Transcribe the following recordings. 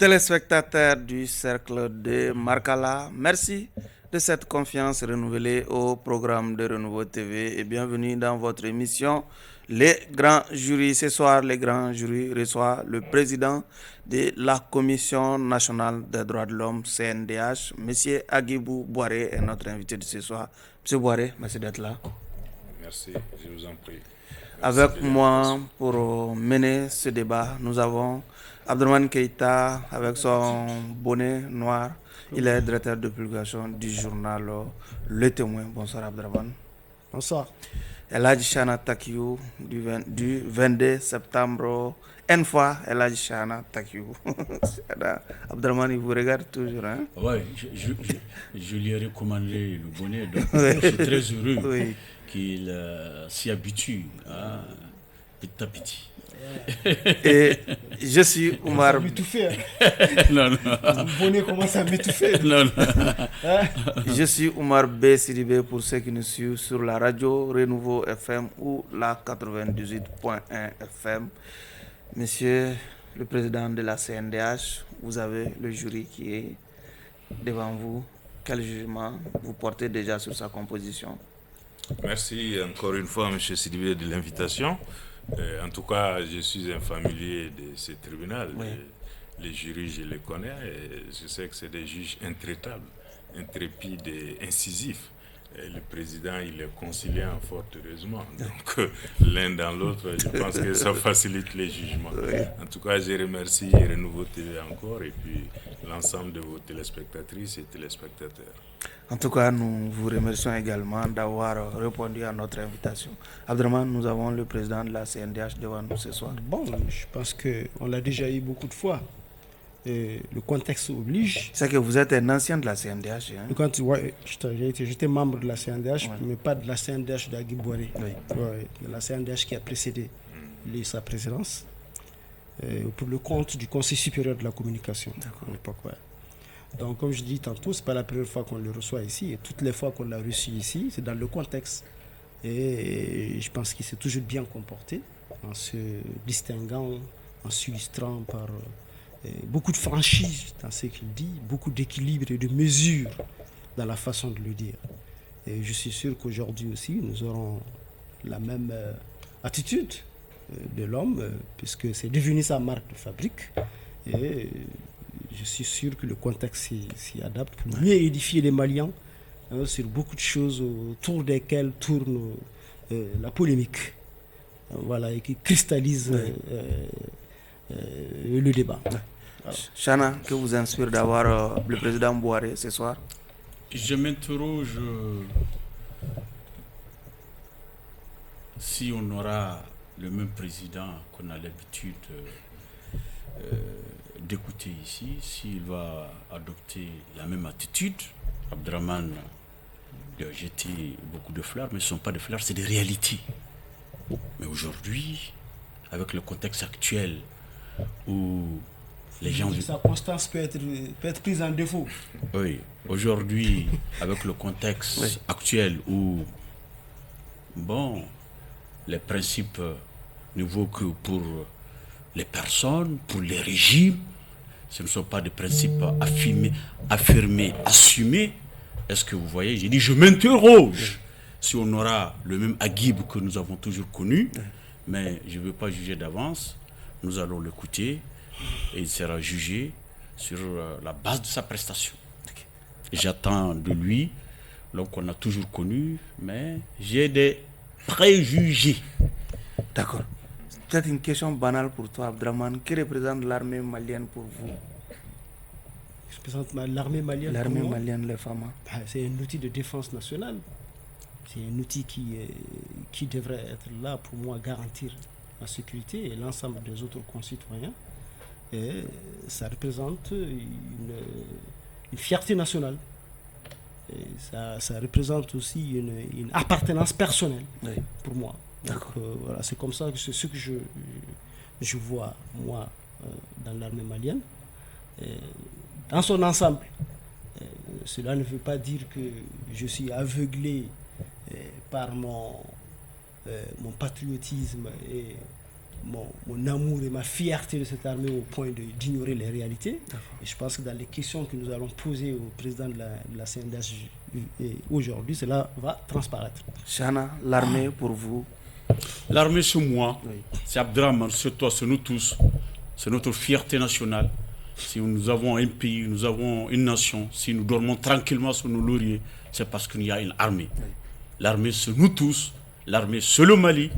Téléspectateurs du Cercle de Marcala, merci de cette confiance renouvelée au programme de Renouveau TV et bienvenue dans votre émission Les Grands Jurys. Ce soir, les Grands Jurys reçoivent le président de la Commission nationale des droits de l'homme, CNDH, M. Agibou Boiré, est notre invité de ce soir. M. Boiré, merci d'être là. Merci, je vous en prie. Merci. Avec moi pour mener ce débat, nous avons Abdraman Keïta avec son bonnet noir. Il est directeur de publication du journal Le Témoin. Bonsoir Abdraman. Bonsoir. Eladji Chana Takiou du 22 septembre. Une fois, Eladji Chana Takiou. Abdraman, il vous regarde toujours. Hein? Oui, je lui ai recommandé le bonnet, donc je suis très heureux qu'il s'y habitue petit à petit. Et je suis Oumar. Non. Le bonnet commence à m'étouffer. Non. Je suis Oumar B. Sidibé pour ceux qui nous suivent sur la radio Renouveau FM ou la 98.1 FM. Monsieur le président de la CNDH, vous avez le jury qui est devant vous. Quel jugement vous portez déjà sur sa composition? Merci encore une fois, M. Sidibé, de l'invitation. En tout cas, je suis un familier de ce tribunal. Oui. Les jurys, je les connais. Et je sais que c'est des juges intraitables, intrépides et incisifs. Et le président, il est conciliant, fort heureusement. Donc, l'un dans l'autre, je pense que ça facilite les jugements. Oui. En tout cas, je remercie Renouveau TV encore et puis l'ensemble de vos téléspectatrices et téléspectateurs. En tout cas, nous vous remercions également d'avoir répondu à notre invitation. Abdraman, nous avons le président de la CNDH devant nous ce soir. Bon, je pense qu'on l'a déjà eu beaucoup de fois. Et le contexte oblige. C'est que vous êtes un ancien de la CNDH. Hein? J'étais membre de la CNDH, mais pas de la CNDH d'Agibou Boiré. De la CNDH qui a précédé sa présidence, pour le compte du Conseil supérieur de la communication à l'époque. Donc, comme je dis tantôt, ce n'est pas la première fois qu'on le reçoit ici. Et toutes les fois qu'on l'a reçu ici, c'est dans le contexte. Et je pense qu'il s'est toujours bien comporté, en se distinguant, en s'illustrant par beaucoup de franchise dans ce qu'il dit, beaucoup d'équilibre et de mesure dans la façon de le dire. Et je suis sûr qu'aujourd'hui aussi, nous aurons la même attitude de l'homme, puisque c'est devenu sa marque de fabrique. Et je suis sûr que le contexte s'y adapte pour mieux édifier les Maliens sur beaucoup de choses autour desquelles tourne la polémique. Voilà, et qui cristallise le débat. Voilà. Chana, que vous inspire d'avoir le président Boiré ce soir? Je m'interroge si on aura le même président qu'on a l'habitude d'écouter ici, s'il va adopter la même attitude. Abdraman lui a jeté beaucoup de fleurs, mais ce ne sont pas des fleurs, c'est des réalités. Mais aujourd'hui, avec le contexte actuel où les gens... Sa constance peut être prise en défaut. Oui, aujourd'hui, avec le contexte actuel où, les principes ne vaut que pour les personnes, pour les régimes, ce ne sont pas des principes affirmés, assumés. Est-ce que vous voyez? J'ai dit, je m'interroge si on aura le même Agib que nous avons toujours connu, mais je ne veux pas juger d'avance. Nous allons l'écouter et il sera jugé sur la base de sa prestation. J'attends de lui l'homme qu'on a toujours connu, mais j'ai des préjugés. D'accord. Peut-être une question banale pour toi, Abdraman. Qui représente l'armée malienne pour vous? Je représente l'armée malienne. L'armée malienne, les femmes. C'est un outil de défense nationale. C'est un outil qui devrait être là pour moi garantir la sécurité et l'ensemble des autres concitoyens. Et ça représente une fierté nationale. Et ça représente aussi une appartenance personnelle pour moi. Donc voilà, c'est comme ça que c'est ce que je vois moi dans l'armée malienne, dans son ensemble. Cela ne veut pas dire que je suis aveuglé par mon patriotisme et mon amour et ma fierté de cette armée au point d'ignorer les réalités. Et je pense que dans les questions que nous allons poser au président de la CNDH aujourd'hui, cela va transparaître. Chana, l'armée pour vous? L'armée, c'est moi, c'est Abdrahman, c'est toi, c'est nous tous. C'est notre fierté nationale. Si nous avons un pays, nous avons une nation, si nous dormons tranquillement sur nos lauriers, c'est parce qu'il y a une armée. L'armée, c'est nous tous. L'armée, c'est le Mali.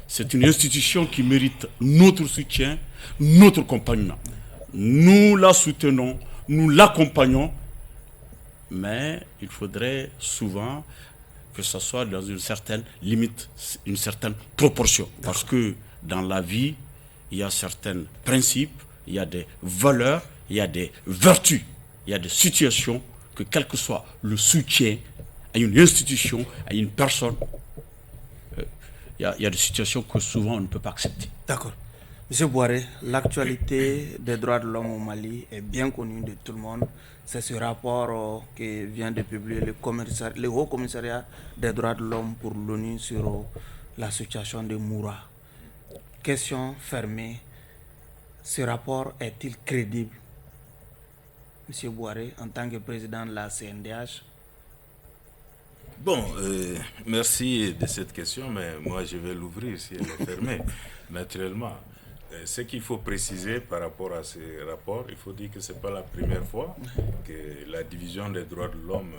C'est une institution qui mérite notre soutien, notre accompagnement. Nous la soutenons, nous l'accompagnons, mais il faudrait souvent que ce soit dans une certaine limite, une certaine proportion. Parce que dans la vie, il y a certains principes, il y a des valeurs, il y a des vertus, il y a des situations que quel que soit le soutien à une institution, à une personne, il y a des situations que souvent on ne peut pas accepter. D'accord. Monsieur Boiré, l'actualité des droits de l'homme au Mali est bien connue de tout le monde. C'est ce rapport que vient de publier le Haut Commissariat des droits de l'homme pour l'ONU sur la situation de Moura. Question fermée. Ce rapport est-il crédible? Monsieur Boiré, en tant que président de la CNDH. Bon, merci de cette question, mais moi je vais l'ouvrir si elle est fermée, naturellement. Ce qu'il faut préciser par rapport à ces rapports, il faut dire que ce n'est pas la première fois que la division des droits de l'homme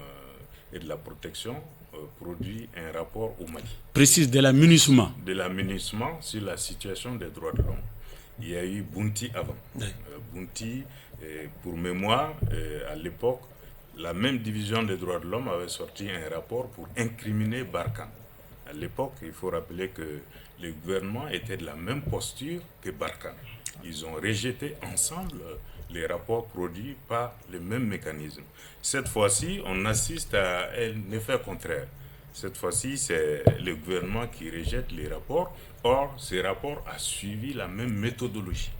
et de la protection produit un rapport au Mali. Précise de l'amunissement. De l'amunissement sur la situation des droits de l'homme. Il y a eu Bounty avant. Bounty, pour mémoire, à l'époque, la même division des droits de l'homme avait sorti un rapport pour incriminer Barkhane. À l'époque, il faut rappeler que le gouvernement était de la même posture que Barkhane. Ils ont rejeté ensemble les rapports produits par le même mécanisme. Cette fois-ci, on assiste à un effet contraire. Cette fois-ci, c'est le gouvernement qui rejette les rapports. Or, ces rapports ont suivi la même méthodologie.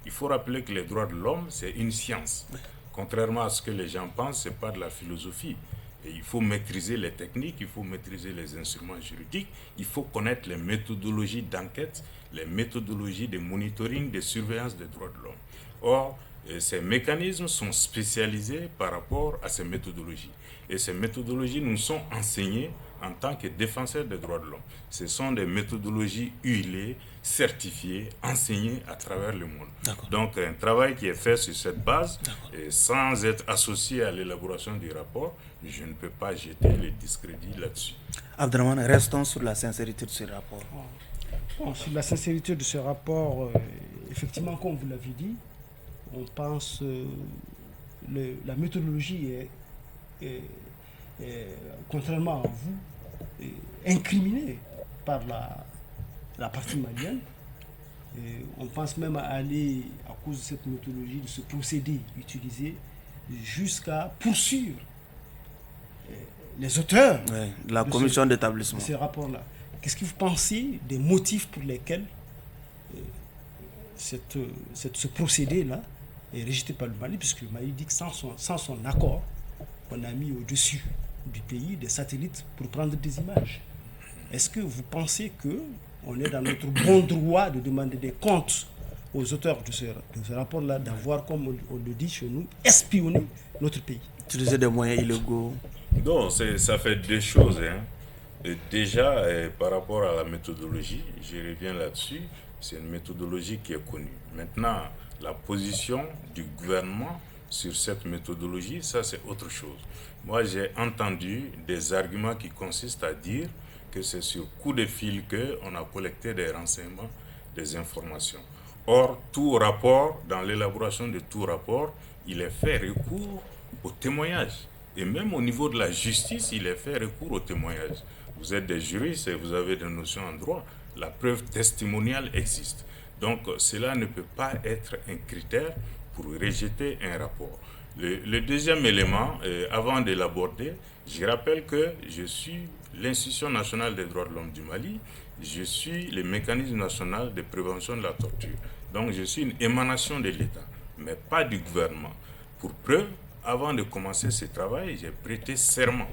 Il faut rappeler que les droits de l'homme, c'est une science. Contrairement à ce que les gens pensent, ce n'est pas de la philosophie. Et il faut maîtriser les techniques, il faut maîtriser les instruments juridiques, il faut connaître les méthodologies d'enquête, les méthodologies de monitoring, de surveillance des droits de l'homme. Or, ces mécanismes sont spécialisés par rapport à ces méthodologies. Et ces méthodologies nous sont enseignées en tant que défenseurs des droits de l'homme. Ce sont des méthodologies huilées, certifiées, enseignées à travers le monde. Donc un travail qui est fait sur cette base, et sans être associé à l'élaboration du rapport, je ne peux pas jeter le discrédit là-dessus. Abdrahman, restons sur la sincérité de ce rapport. Bon, sur la sincérité de ce rapport, effectivement, comme vous l'avez dit, on pense la méthodologie est contrairement à vous, incriminée par la partie malienne. Et on pense même à aller, à cause de cette méthodologie, de ce procédé utilisé, jusqu'à poursuivre les auteurs de la commission d'établissement de ces rapports-là. Qu'est-ce que vous pensez des motifs pour lesquels ce procédé-là est rejeté par le Mali, puisque le Mali dit que sans son accord, on a mis au-dessus du pays des satellites pour prendre des images. Est-ce que vous pensez qu'on est dans notre bon droit de demander des comptes aux auteurs de ce rapport-là, d'avoir, comme on le dit chez nous, espionné notre pays? Utiliser des moyens illégaux. Donc, ça fait deux choses. Et déjà, par rapport à la méthodologie, je reviens là-dessus, c'est une méthodologie qui est connue. Maintenant, la position du gouvernement sur cette méthodologie, ça c'est autre chose. Moi, j'ai entendu des arguments qui consistent à dire que c'est sur coup de fil qu'on a collecté des renseignements, des informations. Or, tout rapport, dans l'élaboration de tout rapport, il est fait recours au témoignage. Et même au niveau de la justice, il est fait recours au témoignage. Vous êtes des juristes et vous avez des notions en droit. La preuve testimoniale existe. Donc, cela ne peut pas être un critère pour rejeter un rapport. Le deuxième élément, avant de l'aborder, je rappelle que je suis l'Institution nationale des droits de l'homme du Mali, je suis le mécanisme national de prévention de la torture. Donc je suis une émanation de l'État, mais pas du gouvernement. Pour preuve, avant de commencer ce travail, j'ai prêté serment,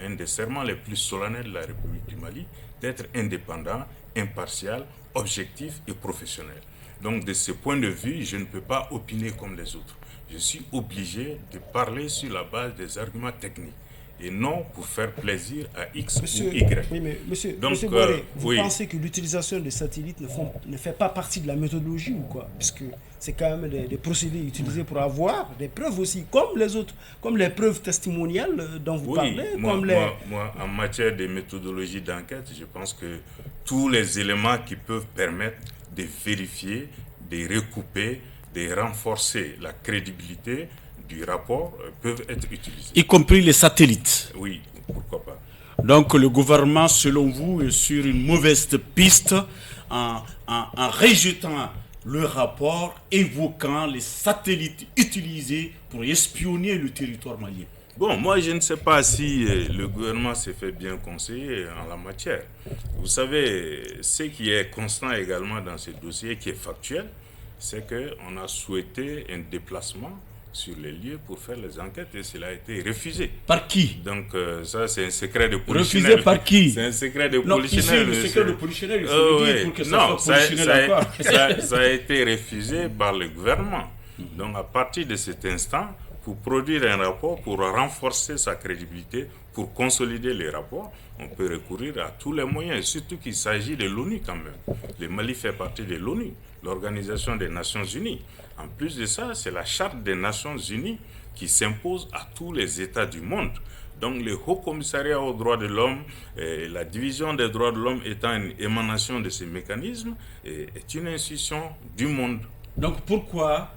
un des serments les plus solennels de la République du Mali, d'être indépendant, impartial, objectif et professionnel. Donc de ce point de vue, je ne peux pas opiner comme les autres. Je suis obligé de parler sur la base des arguments techniques et non pour faire plaisir à X ou Y. Oui, mais monsieur Donc, vous pensez que l'utilisation des satellites ne fait pas partie de la méthodologie ou quoi? Parce que c'est quand même des procédés utilisés pour avoir des preuves aussi, comme les autres, comme les preuves testimoniales dont vous parlez. Moi, en matière de méthodologie d'enquête, je pense que tous les éléments qui peuvent permettre de vérifier, de recouper, de renforcer la crédibilité du rapport peuvent être utilisés. Y compris les satellites. Oui, pourquoi pas. Donc le gouvernement, selon vous, est sur une mauvaise piste en rejetant le rapport évoquant les satellites utilisés pour espionner le territoire malien. Bon, moi je ne sais pas si le gouvernement s'est fait bien conseiller en la matière. Vous savez, ce qui est constant également dans ce dossier, qui est factuel, c'est qu'on a souhaité un déplacement sur les lieux pour faire les enquêtes et cela a été refusé. Par qui? Donc ça c'est un secret de polichinelle. Refusé par qui? C'est un secret de Non, polichinelle. ici, le secret de polichinelle, il faut le dire pour que ça soit polichinelle encore. Ça a été refusé par le gouvernement. Donc à partir de cet instant, pour produire un rapport, pour renforcer sa crédibilité, pour consolider les rapports, on peut recourir à tous les moyens, surtout qu'il s'agit de l'ONU quand même. Le Mali fait partie de l'ONU, l'Organisation des Nations Unies. En plus de ça, c'est la Charte des Nations Unies qui s'impose à tous les États du monde. Donc le Haut Commissariat aux droits de l'homme, la division des droits de l'homme étant une émanation de ces mécanismes, est une institution du monde. Donc pourquoi,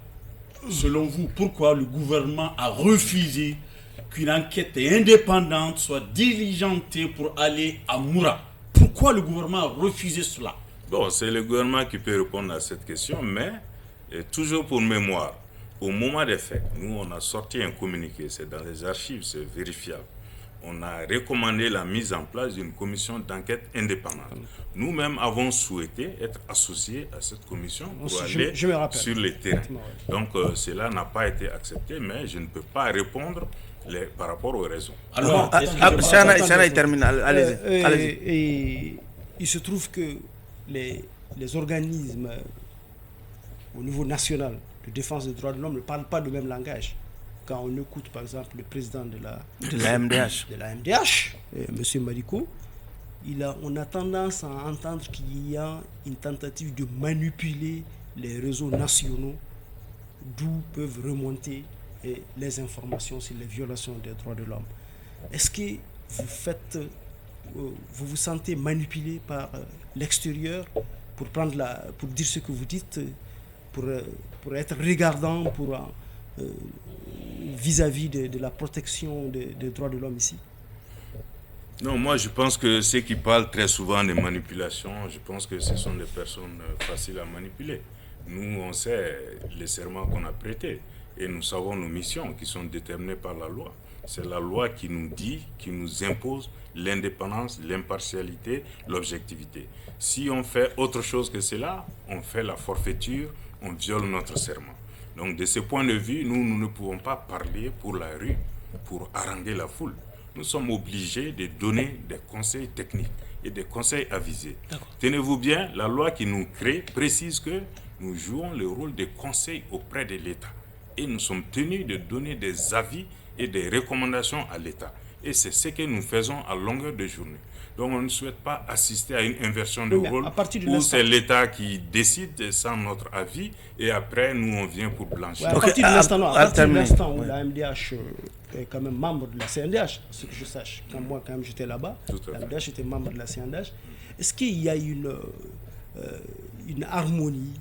selon vous, pourquoi le gouvernement a refusé qu'une enquête indépendante soit diligentée pour aller à Moura? Pourquoi le gouvernement a refusé cela? Bon, c'est le gouvernement qui peut répondre à cette question, mais toujours pour mémoire, au moment des faits, nous on a sorti un communiqué, c'est dans les archives, c'est vérifiable. On a recommandé la mise en place d'une commission d'enquête indépendante. Nous-mêmes avons souhaité être associés à cette commission pour aller sur le terrain. Donc cela n'a pas été accepté, mais je ne peux pas répondre par rapport aux raisons. Alors, Chana termine. Allez-y. Et il se trouve que les organismes au niveau national de défense des droits de l'homme ne parlent pas le même langage. Quand on écoute par exemple le président de la MDH, M. Mariko, on a tendance à entendre qu'il y a une tentative de manipuler les réseaux nationaux d'où peuvent remonter les informations sur les violations des droits de l'homme. Est-ce que vous vous sentez manipulé par l'extérieur pour dire ce que vous dites, pour être regardant vis-à-vis de la protection des droits de l'homme ici? Non, moi je pense que ceux qui parlent très souvent de manipulation, je pense que ce sont des personnes faciles à manipuler. Nous, on sait les serments qu'on a prêtés et nous savons nos missions qui sont déterminées par la loi. C'est la loi qui nous dit, qui nous impose l'indépendance, l'impartialité, l'objectivité. Si on fait autre chose que cela, on fait la forfaiture, on viole notre serment. Donc de ce point de vue, nous ne pouvons pas parler pour la rue, pour haranguer la foule. Nous sommes obligés de donner des conseils techniques et des conseils avisés. Tenez-vous bien, la loi qui nous crée précise que nous jouons le rôle de conseil auprès de l'État. Et nous sommes tenus de donner des avis et des recommandations à l'État. Et c'est ce que nous faisons à longueur de journée. Donc on ne souhaite pas assister à une inversion de rôle où c'est l'État qui décide sans notre avis et après nous on vient pour blanchir. À partir de l'instant où la MDH est quand même membre de la CNDH, ce que je sache, quand même j'étais là-bas, la MDH était membre de la CNDH, est-ce qu'il y a une harmonie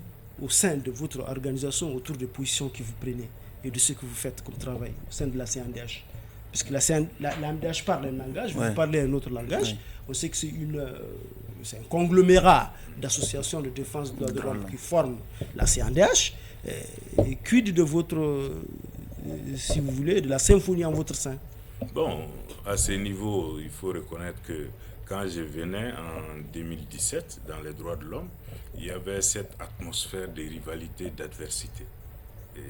au sein de votre organisation autour des positions que vous prenez et de ce que vous faites comme travail au sein de la CNDH? Parce que la MDH parle un langage, vous parlez un autre langage. On sait que c'est un conglomérat d'associations de défense des droits de l'homme qui forment la CNDH. Et quid de votre, si vous voulez, de la symphonie en votre sein? Bon, à ce niveau, il faut reconnaître que quand je venais en 2017 dans les droits de l'homme, il y avait cette atmosphère de rivalité, d'adversité. Et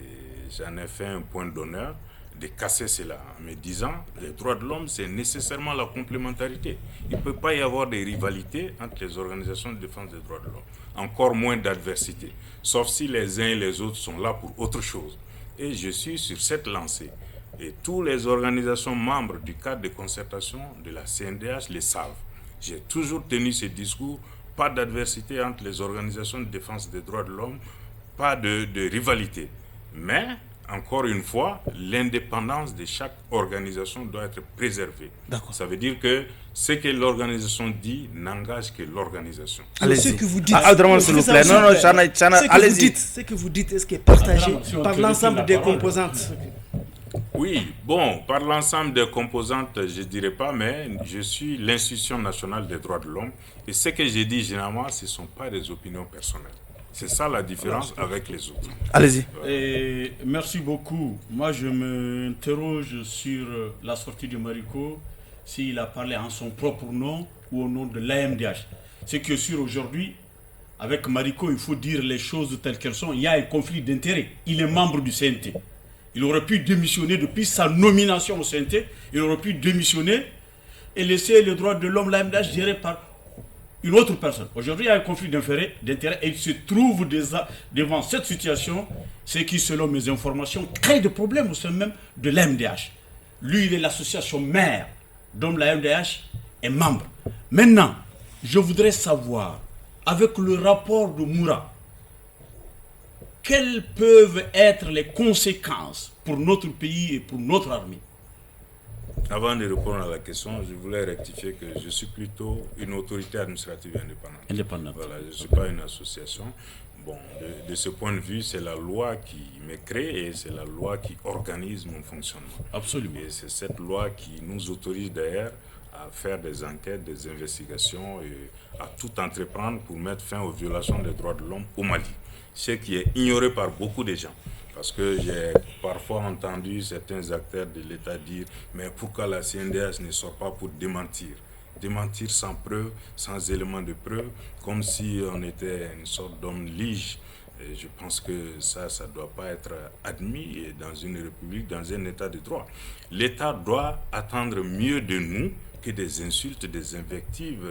j'en ai fait un point d'honneur de casser cela en me disant les droits de l'homme, c'est nécessairement la complémentarité. Il ne peut pas y avoir des rivalités entre les organisations de défense des droits de l'homme, encore moins d'adversité, sauf si les uns et les autres sont là pour autre chose. Et je suis sur cette lancée. Et toutes les organisations membres du cadre de concertation de la CNDH le savent. J'ai toujours tenu ce discours, pas d'adversité entre les organisations de défense des droits de l'homme, pas de rivalité. Mais, encore une fois, l'indépendance de chaque organisation doit être préservée. Ça veut dire que ce que l'organisation dit n'engage que l'organisation. Ce que vous dites, s'il vous plaît. Non, Chana, allez-y. Ce que vous dites, est-ce qu'il est partagé par l'ensemble des composantes? Oui, bon, par l'ensemble des composantes, je ne dirais pas, mais je suis l'Institution nationale des droits de l'homme. Et ce que j'ai dit généralement, ce ne sont pas des opinions personnelles. C'est ça la différence avec les autres. Allez-y. Et merci beaucoup. Moi, je m'interroge sur la sortie de Mariko, s'il a parlé en son propre nom ou au nom de l'AMDH. Ce qui est sûr aujourd'hui, avec Mariko, il faut dire les choses telles qu'elles sont. Il y a un conflit d'intérêts. Il est membre du CNT. Il aurait pu démissionner depuis sa nomination au CNT. Il aurait pu démissionner et laisser les droits de l'homme, l'AMDH, géré par une autre personne. Aujourd'hui, il y a un conflit d'intérêts et il se trouve devant cette situation, ce qui, selon mes informations, crée des problèmes au sein même de l'AMDH. Lui, il est l'association mère dont l'AMDH est membre. Maintenant, je voudrais savoir, avec le rapport de Moura, quelles peuvent être les conséquences pour notre pays et pour notre armée? Avant de répondre à la question, je voulais rectifier que je suis plutôt une autorité administrative indépendante. Voilà, je ne suis pas une association. Bon, de ce point de vue, c'est la loi qui me crée et c'est la loi qui organise mon fonctionnement. Absolument. Et c'est cette loi qui nous autorise d'ailleurs à faire des enquêtes, des investigations et à tout entreprendre pour mettre fin aux violations des droits de l'homme au Mali. Ce qui est ignoré par beaucoup de gens. Parce que j'ai parfois entendu certains acteurs de l'État dire « Mais pourquoi la CNDH ne sort pas pour démentir ?» Démentir sans preuve, sans élément de preuve, comme si on était une sorte d'homme lige. Et je pense que ça ne doit pas être admis dans une république, dans un État de droit. L'État doit attendre mieux de nous que des insultes, des invectives,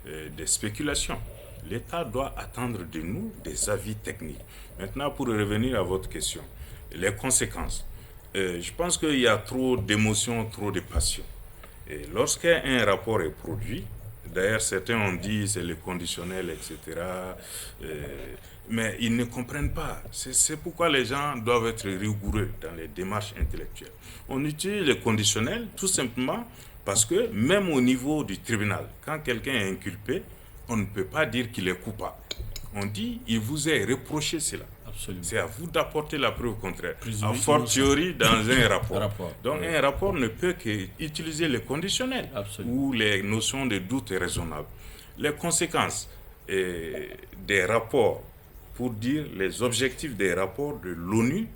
des spéculations. L'État doit attendre de nous des avis techniques. Maintenant, pour revenir à votre question, les conséquences. Je pense qu'il y a trop d'émotions, trop de passion. Et lorsqu'un rapport est produit, d'ailleurs certains ont dit c'est le conditionnel, etc. Mais ils ne comprennent pas. C'est pourquoi les gens doivent être rigoureux dans les démarches intellectuelles. On utilise le conditionnel tout simplement parce que même au niveau du tribunal, quand quelqu'un est inculpé, on ne peut pas dire qu'il est coupable. On dit, il vous est reproché cela. Absolument. C'est à vous d'apporter la preuve contraire. A fortiori dans un rapport. Donc un rapport ne peut qu'utiliser le conditionnel ou les notions de doute raisonnable. Les conséquences des rapports, pour dire les objectifs des rapports de l'ONU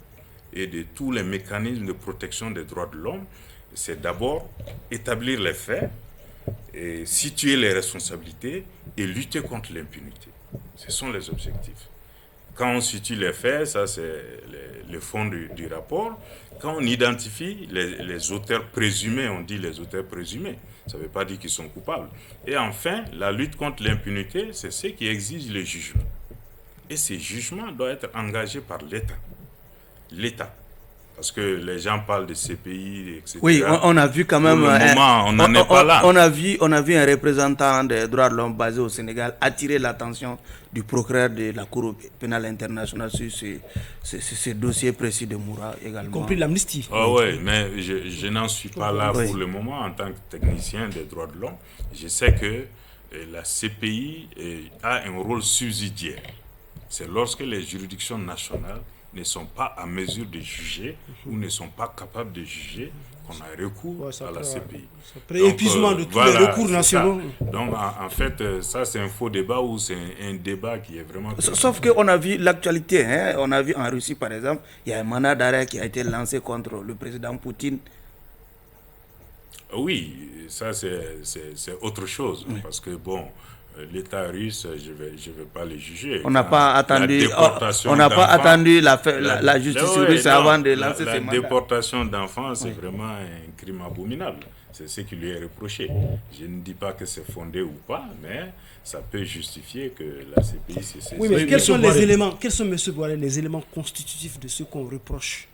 et de tous les mécanismes de protection des droits de l'homme, c'est d'abord établir les faits, et situer les responsabilités et lutter contre l'impunité. Ce sont les objectifs. Quand on situe les faits, ça c'est le fond du rapport. Quand on identifie les auteurs présumés, on dit les auteurs présumés. Ça ne veut pas dire qu'ils sont coupables. Et enfin, la lutte contre l'impunité, c'est ce qui exige le jugement. Et ces jugements doivent être engagés par l'État. L'État. Parce que les gens parlent de CPI, etc. Oui, on a vu quand même... Pour le moment, on n'en est pas là. On a vu un représentant des droits de l'homme basé au Sénégal attirer l'attention du procureur de la Cour pénale internationale sur ce dossier précis de Moura également. Y compris l'amnistie. Ah oui, mais je n'en suis pas là pour le moment en tant que technicien des droits de l'homme. Je sais que la CPI a un rôle subsidiaire. C'est lorsque les juridictions nationales ne sont pas à mesure de juger ou ne sont pas capables de juger qu'on a recours à la CPI. Après épuisement de tous les recours nationaux. Donc en fait, ça c'est un faux débat ou c'est un débat qui est vraiment... Sauf qu'on a vu l'actualité, hein? On a vu en Russie par exemple, il y a un mandat d'arrêt qui a été lancé contre le président Poutine. Oui, ça c'est autre chose, parce que bon, L'État russe, je vais pas le juger. On n'a pas attendu, la justice russe avant de lancer ces mandats. La déportation d'enfants, c'est vraiment un crime abominable. C'est ce qui lui est reproché. Je ne dis pas que c'est fondé ou pas, mais ça peut justifier que la CPI se saisisse. Oui, mais quels sont M. Boiré, les éléments constitutifs de ce qu'on reproche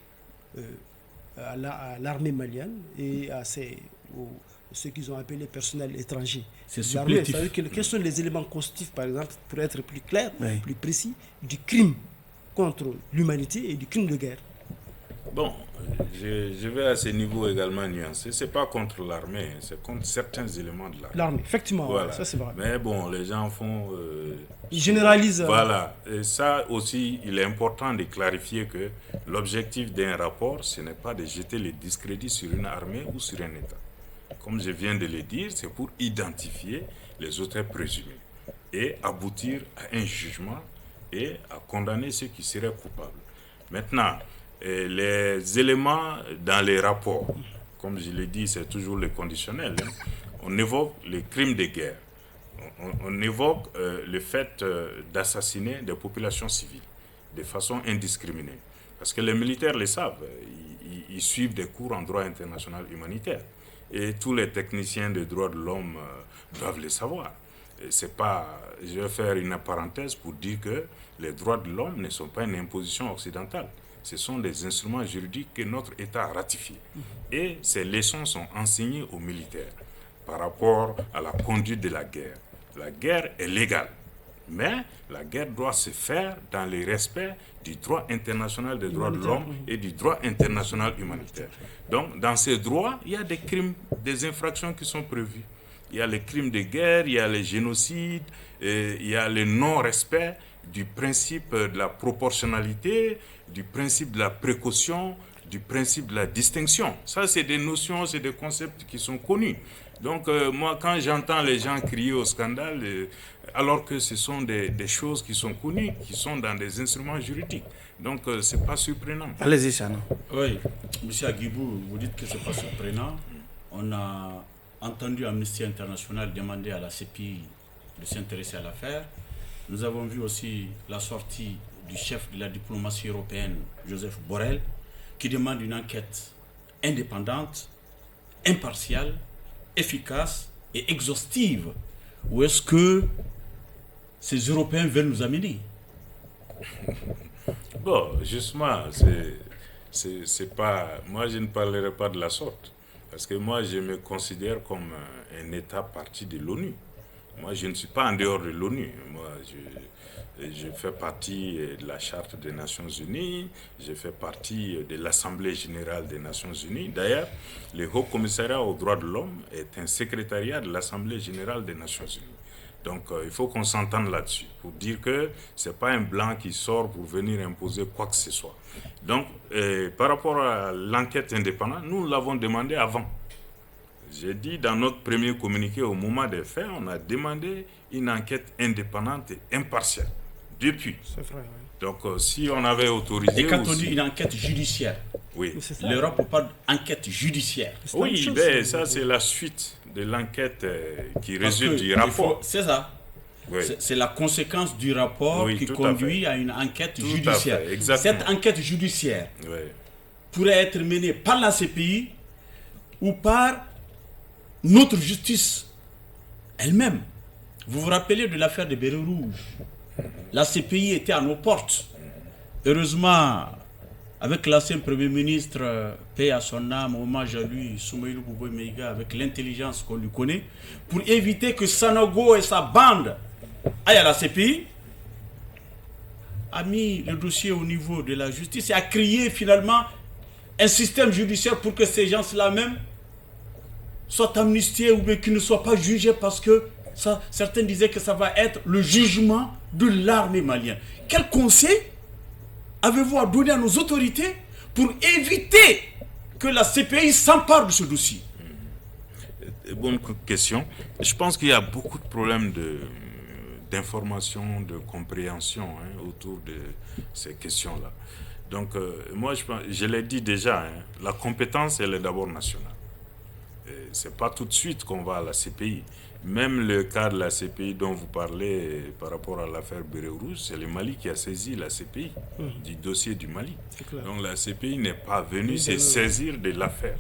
à l'armée malienne et à ceux qu'ils ont appelés personnel étranger? C'est supplétif. Quels sont les éléments constitutifs, par exemple, pour être plus clair, plus précis, du crime contre l'humanité et du crime de guerre? Bon, je vais à ce niveau également nuancer. C'est pas contre l'armée, c'est contre certains éléments de l'armée. L'armée, effectivement, voilà. Ça c'est vrai. Mais bon, les gens font... Ils généralisent. Voilà. Et ça aussi, il est important de clarifier que l'objectif d'un rapport, ce n'est pas de jeter le discrédit sur une armée ou sur un État. Comme je viens de le dire, c'est pour identifier les auteurs présumés et aboutir à un jugement et à condamner ceux qui seraient coupables. Maintenant, les éléments dans les rapports, comme je l'ai dit, c'est toujours le conditionnel. On évoque les crimes de guerre. On évoque le fait d'assassiner des populations civiles de façon indiscriminée. Parce que les militaires le savent, ils suivent des cours en droit international humanitaire. Et tous les techniciens des droits de l'homme doivent le savoir. C'est pas, je vais faire une parenthèse pour dire que les droits de l'homme ne sont pas une imposition occidentale. Ce sont des instruments juridiques que notre État a ratifiés. Et ces leçons sont enseignées aux militaires par rapport à la conduite de la guerre. La guerre est légale, mais la guerre doit se faire dans le respect du droit international des droits de l'homme et du droit international humanitaire. Donc, dans ces droits, il y a des crimes, des infractions qui sont prévues. Il y a les crimes de guerre, il y a les génocides, il y a le non-respect du principe de la proportionnalité, du principe de la précaution, du principe de la distinction. Ça, c'est des notions, c'est des concepts qui sont connus. Donc, moi, quand j'entends les gens crier au scandale, alors que ce sont des choses qui sont connues, qui sont dans des instruments juridiques. Donc, ce n'est pas surprenant. Allez-y, Chano. Oui, M. Aguibou, vous dites que ce n'est pas surprenant. On a entendu Amnesty International demander à la CPI de s'intéresser à l'affaire. Nous avons vu aussi la sortie du chef de la diplomatie européenne, Joseph Borrell, qui demande une enquête indépendante, impartiale, efficace et exhaustive. Où est-ce que ces Européens veulent nous amener? Bon, justement, c'est pas... Moi, je ne parlerai pas de la sorte. Parce que moi, je me considère comme un État partie de l'ONU. Moi, je ne suis pas en dehors de l'ONU. Moi, je fais partie de la Charte des Nations Unies, je fais partie de l'Assemblée Générale des Nations Unies. D'ailleurs, le Haut Commissariat aux droits de l'homme est un secrétariat de l'Assemblée Générale des Nations Unies. Donc, il faut qu'on s'entende là-dessus, pour dire que ce n'est pas un blanc qui sort pour venir imposer quoi que ce soit. Donc, par rapport à l'enquête indépendante, nous l'avons demandé avant. J'ai dit dans notre premier communiqué au moment des faits, on a demandé une enquête indépendante et impartiale. Depuis. C'est vrai, oui. Donc, si on avait autorisé... Et quand on dit une enquête judiciaire, oui. l'Europe parle d'enquête judiciaire. Oui, ben, ça c'est la suite de l'enquête qui résulte du rapport. C'est ça. Oui. C'est la conséquence du rapport qui conduit à une enquête judiciaire. Cette enquête judiciaire pourrait être menée par la CPI ou par notre justice elle-même. Vous vous rappelez de l'affaire des Bérets Rouges? La CPI était à nos portes. Heureusement, avec l'ancien Premier ministre, paix à son âme, hommage à lui, Soumaïlou Bouboy Meiga, avec l'intelligence qu'on lui connaît, pour éviter que Sanogo et sa bande aillent à la CPI, a mis le dossier au niveau de la justice et a créé finalement un système judiciaire pour que ces gens-là même soient amnistiés ou bien qu'ils ne soient pas jugés parce que certains disaient que ça va être le jugement de l'armée malienne. Quel conseil avez-vous à donner à nos autorités pour éviter que la CPI s'empare de ce dossier? Bonne question. Je pense qu'il y a beaucoup de problèmes d'information, de compréhension autour de ces questions-là. Donc, moi, je l'ai dit déjà, la compétence, elle est d'abord nationale. c'est pas tout de suite qu'on va à la CPI. Même le cas de la CPI dont vous parlez par rapport à l'affaire Béret Rouge, c'est le Mali qui a saisi la CPI du dossier du Mali. Donc la CPI n'est pas venue se saisir de l'affaire.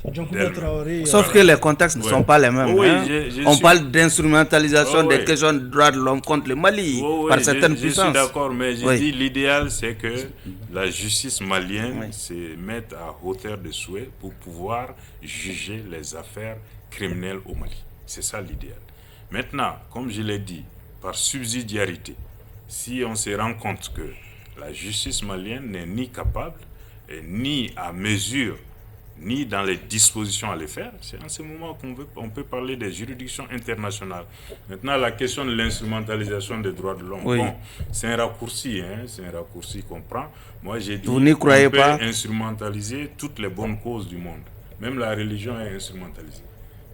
Sauf que les contextes ne sont pas les mêmes. Oui, on parle d'instrumentalisation des questions de droits de l'homme contre le Mali par certaines puissances. Je suis d'accord, mais je dis l'idéal c'est que la justice malienne se mette à hauteur de souhait pour pouvoir juger les affaires criminelles au Mali. C'est ça l'idéal. Maintenant, comme je l'ai dit, par subsidiarité, si on se rend compte que la justice malienne n'est ni capable, ni à mesure, ni dans les dispositions à le faire, c'est en ce moment qu'on peut parler des juridictions internationales. Maintenant, la question de l'instrumentalisation des droits de l'homme, bon, c'est un raccourci qu'on prend. Moi, j'ai dit vous n'y croyez pas? Instrumentaliser toutes les bonnes causes du monde. Même la religion est instrumentalisée.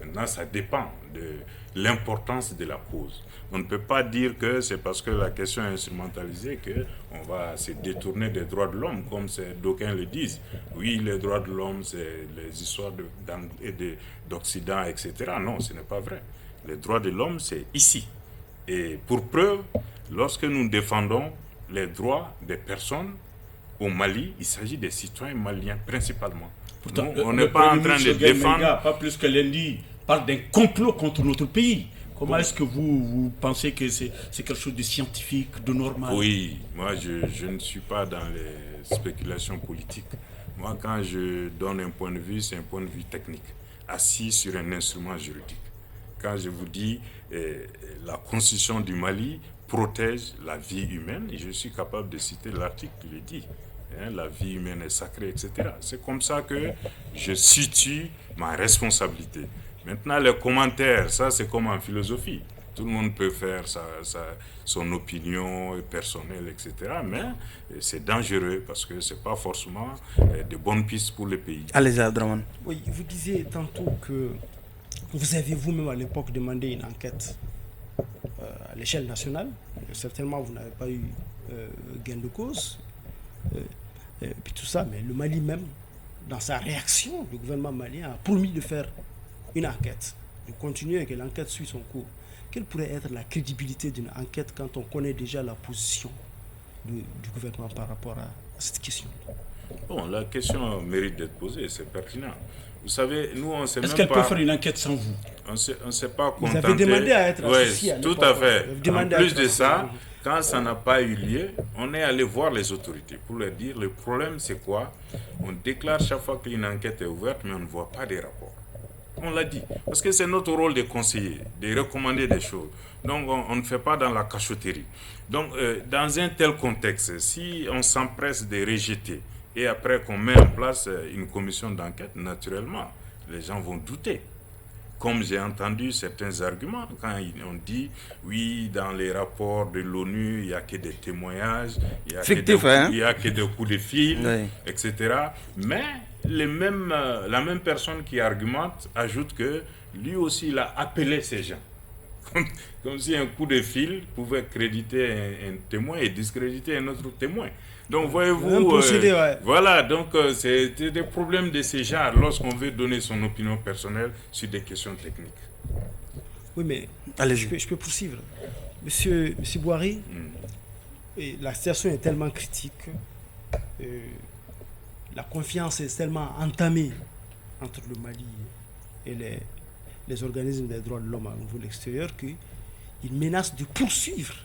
Maintenant, ça dépend de l'importance de la cause. On ne peut pas dire que c'est parce que la question est instrumentalisée qu'on va se détourner des droits de l'homme, comme d'aucuns le disent. Oui, les droits de l'homme, c'est les histoires d'Occident, etc. Non, ce n'est pas vrai. Les droits de l'homme, c'est ici. Et pour preuve, lorsque nous défendons les droits des personnes au Mali, il s'agit des citoyens maliens principalement. Pourtant, on n'est pas en train de défendre... Pas plus que lundi, parle d'un complot contre notre pays. Comment est-ce que vous pensez que c'est quelque chose de scientifique, de normal? Oui, moi je ne suis pas dans les spéculations politiques. Moi, quand je donne un point de vue, c'est un point de vue technique, assis sur un instrument juridique. Quand je vous dis la Constitution du Mali protège la vie humaine, et je suis capable de citer l'article qui le dit. La vie humaine est sacrée, etc. C'est comme ça que je situe ma responsabilité. Maintenant, les commentaires, ça c'est comme en philosophie. Tout le monde peut faire son opinion personnelle, etc. Mais c'est dangereux parce que ce n'est pas forcément de bonnes pistes pour le pays. Allez, Abdraman. Oui, vous disiez tantôt que vous avez vous-même à l'époque demandé une enquête à l'échelle nationale. Certainement, vous n'avez pas eu gain de cause. Puis tout ça, mais le Mali même, dans sa réaction, le gouvernement malien a promis de faire une enquête, de continuer et que l'enquête suit son cours. Quelle pourrait être la crédibilité d'une enquête quand on connaît déjà la position du gouvernement par rapport à cette question? Bon, la question mérite d'être posée, c'est pertinent. Vous savez, nous, on ne sait même pas... Est-ce qu'elle peut faire une enquête sans vous? On ne s'est pas contenté... Vous avez demandé à être associé à tout à fait. En plus de ça, quand ça n'a pas eu lieu, on est allé voir les autorités pour leur dire, le problème c'est quoi? On déclare chaque fois qu'une enquête est ouverte, mais on ne voit pas des rapports. On l'a dit, parce que c'est notre rôle de conseiller, de recommander des choses. Donc on ne fait pas dans la cachotterie. Donc dans un tel contexte, si on s'empresse de rejeter et après qu'on met en place une commission d'enquête, naturellement, les gens vont douter. Comme j'ai entendu certains arguments, quand on dit, oui, dans les rapports de l'ONU, il n'y a que des témoignages, il n'y a que des coups de fil, etc. Mais la même personne qui argumente ajoute que lui aussi, il a appelé ces gens. Comme si un coup de fil pouvait créditer un témoin et discréditer un autre témoin. Donc, voyez-vous, voilà, donc c'est des problèmes de ce genre lorsqu'on veut donner son opinion personnelle sur des questions techniques. Oui, mais je peux poursuivre. Monsieur Boiry, la situation est tellement critique, la confiance est tellement entamée entre le Mali et les organismes des droits de l'homme à niveau de l'extérieur qu'ils menacent de poursuivre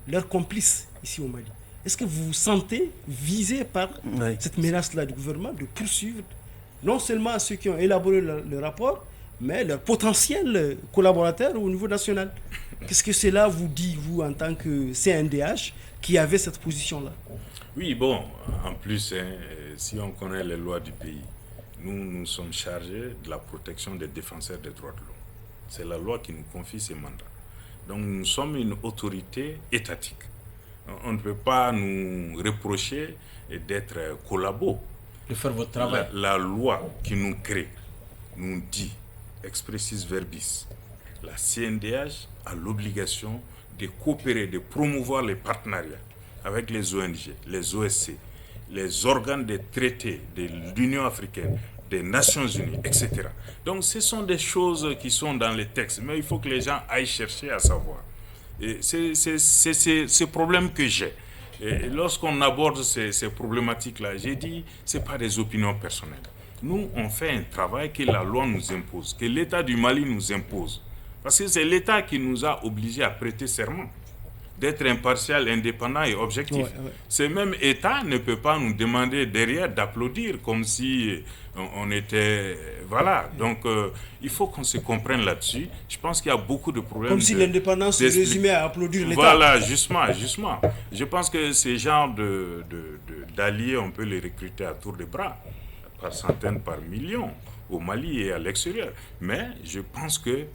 leurs complices ici au Mali. Est-ce que vous vous sentez visé par cette menace-là du gouvernement de poursuivre non seulement ceux qui ont élaboré le rapport, mais leurs potentiels collaborateurs au niveau national? Qu'est-ce que cela vous dit, vous, en tant que CNDH, qui avait cette position-là? Oui, bon, en plus, si on connaît les lois du pays, nous sommes chargés de la protection des défenseurs des droits de l'homme. C'est la loi qui nous confie ces mandats. Donc nous sommes une autorité étatique. On ne peut pas nous reprocher d'être collabos. De faire votre travail. La loi qui nous crée nous dit, expressis verbis, la CNDH a l'obligation de coopérer, de promouvoir les partenariats avec les ONG, les OSC, les organes des traités de l'Union africaine, des Nations Unies, etc. Donc ce sont des choses qui sont dans les textes, mais il faut que les gens aillent chercher à savoir. Et c'est ce problème que j'ai. Et lorsqu'on aborde ces problématiques-là, j'ai dit, ce n'est pas des opinions personnelles. Nous, on fait un travail que la loi nous impose, que l'État du Mali nous impose. Parce que c'est l'État qui nous a obligés à prêter serment, d'être impartial, indépendant et objectif. Ouais. Ce même État ne peut pas nous demander derrière d'applaudir comme si on était... Voilà, donc il faut qu'on se comprenne là-dessus. Je pense qu'il y a beaucoup de problèmes. Comme si l'indépendance se résumait à applaudir l'État. Voilà, justement. Je pense que ces genres d'alliés, on peut les recruter à tour de bras, par centaines, par millions, au Mali et à l'extérieur. Mais je pense que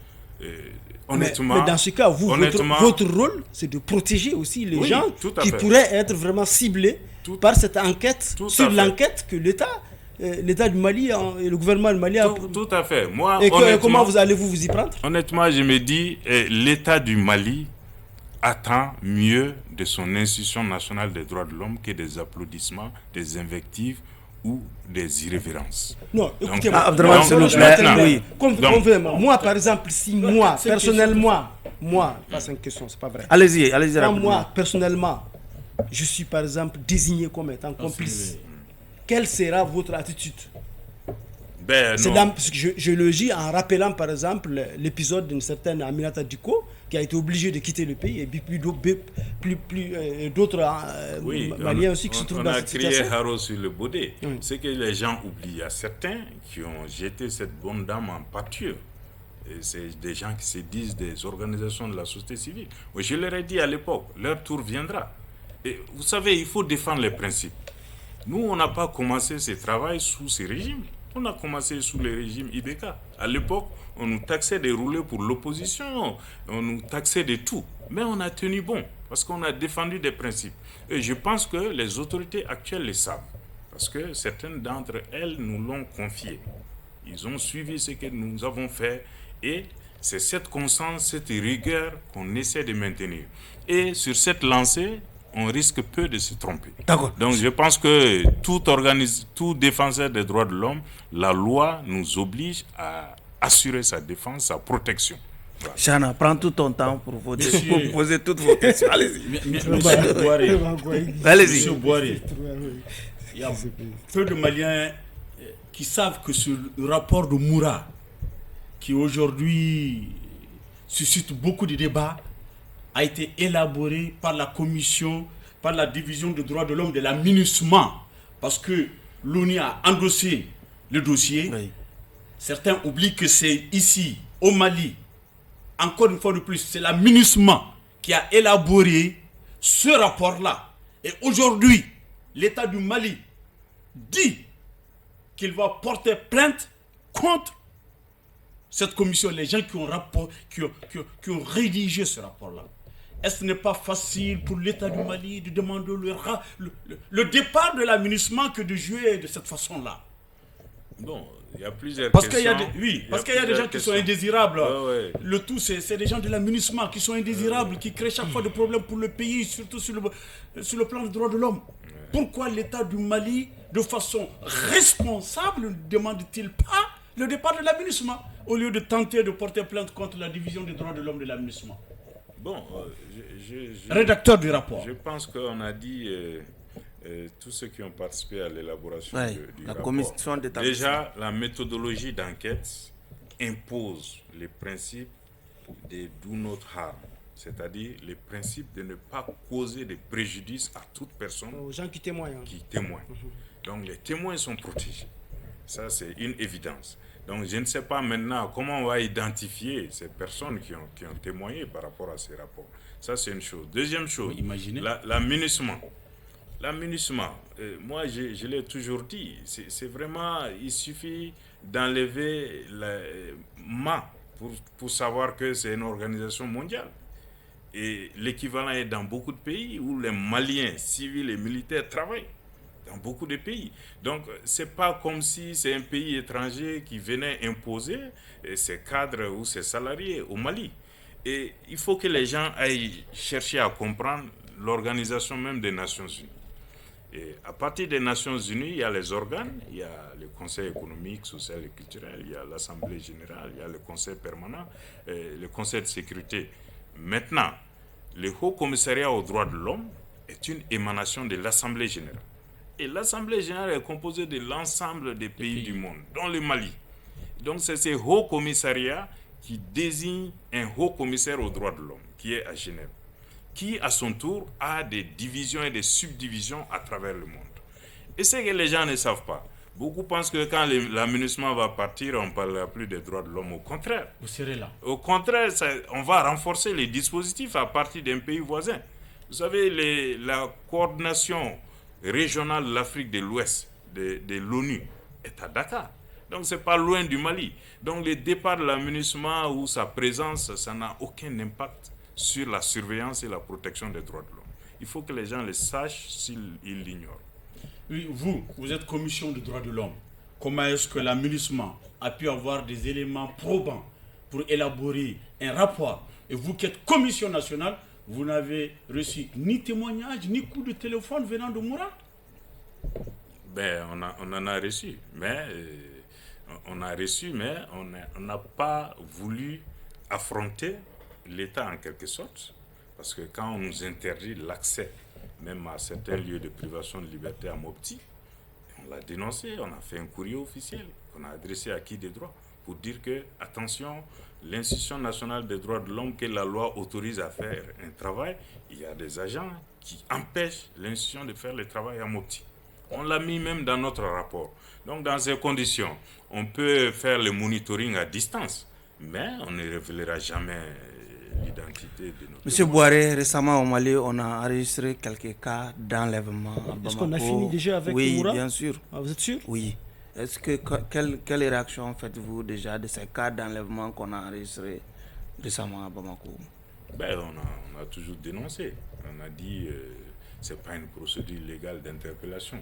honnêtement, mais dans ce cas, votre rôle, c'est de protéger aussi les gens qui pourraient être vraiment ciblés par cette enquête, sur l'enquête que l'État du Mali et le gouvernement du Mali a... Tout à fait. Moi, et comment allez-vous vous y prendre? Honnêtement, je me dis, l'État du Mali attend mieux de son institution nationale des droits de l'homme que des applaudissements, des invectives ou des irrévérences. Non, écoutez-moi. Moi, par exemple, si moi, personnellement, c'est une question, c'est pas vrai. Allez-y. Moi, personnellement, je suis par exemple désigné comme étant complice, quelle sera votre attitude? Je le dis en rappelant par exemple l'épisode d'une certaine Aminata Diko qui a été obligée de quitter le pays et puis d'autres Maliens aussi qui se trouvent dans cette situation. On a crié haro sur le baudet. C'est que les gens oublient. Il y a certains qui ont jeté cette bonne dame en pâture. Et c'est des gens qui se disent des organisations de la société civile. Je leur ai dit à l'époque, leur tour viendra. Et vous savez, il faut défendre les principes. Nous, on n'a pas commencé ce travail sous ces régimes. On a commencé sous le régime IBK. À l'époque, on nous taxait de rouler pour l'opposition, on nous taxait de tout. Mais on a tenu bon, parce qu'on a défendu des principes. Et je pense que les autorités actuelles le savent, parce que certaines d'entre elles nous l'ont confié. Ils ont suivi ce que nous avons fait, et c'est cette constance, cette rigueur qu'on essaie de maintenir. Et sur cette lancée, on risque peu de se tromper. D'accord. Donc je pense que tout défenseur des droits de l'homme, la loi nous oblige à assurer sa défense, sa protection. Voilà. Chana, prends tout ton temps pour poser toutes vos questions. Allez-y. Monsieur Boiré, il y a peu de Maliens qui savent que ce rapport de Moura, qui aujourd'hui suscite beaucoup de débats, a été élaboré par la commission, par la division des droits de l'homme de la MINUSMA, parce que l'ONU a endossé le dossier. Oui. Certains oublient que c'est ici, au Mali, encore une fois de plus, c'est la MINUSMA qui a élaboré ce rapport-là. Et aujourd'hui, l'État du Mali dit qu'il va porter plainte contre cette commission, les gens qui ont rédigé ce rapport-là. Est-ce que ce n'est pas facile pour l'État du Mali de demander le départ de la MINUSMA que de jouer de cette façon-là? Bon, il y a plusieurs questions. Parce qu'il y a des gens qui sont indésirables. Ouais. Le tout, c'est des gens de la MINUSMA qui sont indésirables, qui créent chaque fois des problèmes pour le pays, surtout sur le plan des droits de l'homme. Ouais. Pourquoi l'État du Mali, de façon responsable, ne demande-t-il pas le départ de la MINUSMA au lieu de tenter de porter plainte contre la division des droits de l'homme de la MINUSMA? Bon, rédacteur du rapport. Je pense qu'on a dit tous ceux qui ont participé à l'élaboration du la rapport. Commission d'établissement. Déjà, la méthodologie d'enquête impose les principes de do not harm, c'est-à-dire les principes de ne pas causer de préjudice à toute personne aux gens qui témoignent. Donc les témoins sont protégés. Ça, c'est une évidence. Donc je ne sais pas maintenant comment on va identifier ces personnes qui ont témoigné par rapport à ces rapports. Ça, c'est une chose. Deuxième chose, la MINUSMA. La MINUSMA, moi je l'ai toujours dit, c'est vraiment, il suffit d'enlever le MA pour savoir que c'est une organisation mondiale. Et l'équivalent est dans beaucoup de pays où les Maliens, civils et militaires travaillent. Dans beaucoup de pays. Donc, ce n'est pas comme si c'est un pays étranger qui venait imposer ses cadres ou ses salariés au Mali. Et il faut que les gens aillent chercher à comprendre l'organisation même des Nations Unies. Et à partir des Nations Unies, il y a les organes, il y a le Conseil économique, social et culturel, il y a l'Assemblée générale, il y a le Conseil permanent, le Conseil de sécurité. Maintenant, le Haut Commissariat aux droits de l'homme est une émanation de l'Assemblée générale. Et l'Assemblée générale est composée de l'ensemble des pays du monde, dont le Mali. Donc c'est ce Haut Commissariat qui désigne un Haut Commissaire aux droits de l'homme, qui est à Genève, qui à son tour a des divisions et des subdivisions à travers le monde. Et c'est que les gens ne savent pas. Beaucoup pensent que quand l'aménagement va partir, on ne parlera plus des droits de l'homme. Au contraire. Vous serez là. Au contraire, on va renforcer les dispositifs à partir d'un pays voisin. Vous savez, la coordination régionale de l'Afrique de l'Ouest de l'ONU est à Dakar. Donc, ce n'est pas loin du Mali. Donc, le départ de l'aménagement ou sa présence, ça n'a aucun impact sur la surveillance et la protection des droits de l'homme. Il faut que les gens le sachent s'ils l'ignorent. Oui, vous êtes commission des droits de l'homme. Comment est-ce que l'aménagement a pu avoir des éléments probants pour élaborer un rapport? Et vous qui êtes commission nationale, vous n'avez reçu ni témoignage, ni coup de téléphone venant de Moura? Ben, on en a reçu, mais on n'a pas voulu affronter l'État en quelque sorte, parce que quand on nous interdit l'accès même à certains lieux de privation de liberté à Mopti, on l'a dénoncé, on a fait un courrier officiel qu'on a adressé à qui des droits pour dire que, attention, l'Institution nationale des droits de l'homme que la loi autorise à faire un travail, il y a des agents qui empêchent l'institution de faire le travail à Mopti. On l'a mis même dans notre rapport. Donc dans ces conditions, on peut faire le monitoring à distance, mais on ne révélera jamais l'identité de notre... Monsieur Boiré, récemment au Mali, on a enregistré quelques cas d'enlèvement à Bamako. Est-ce qu'on a fini déjà avec Moura? Oui, bien sûr. Ah, vous êtes sûr? Oui. Est-ce que quelle réaction faites-vous déjà de ces cas d'enlèvement qu'on a enregistrés récemment à Bamako? Ben, on a toujours dénoncé. On a dit c'est pas une procédure légale d'interpellation.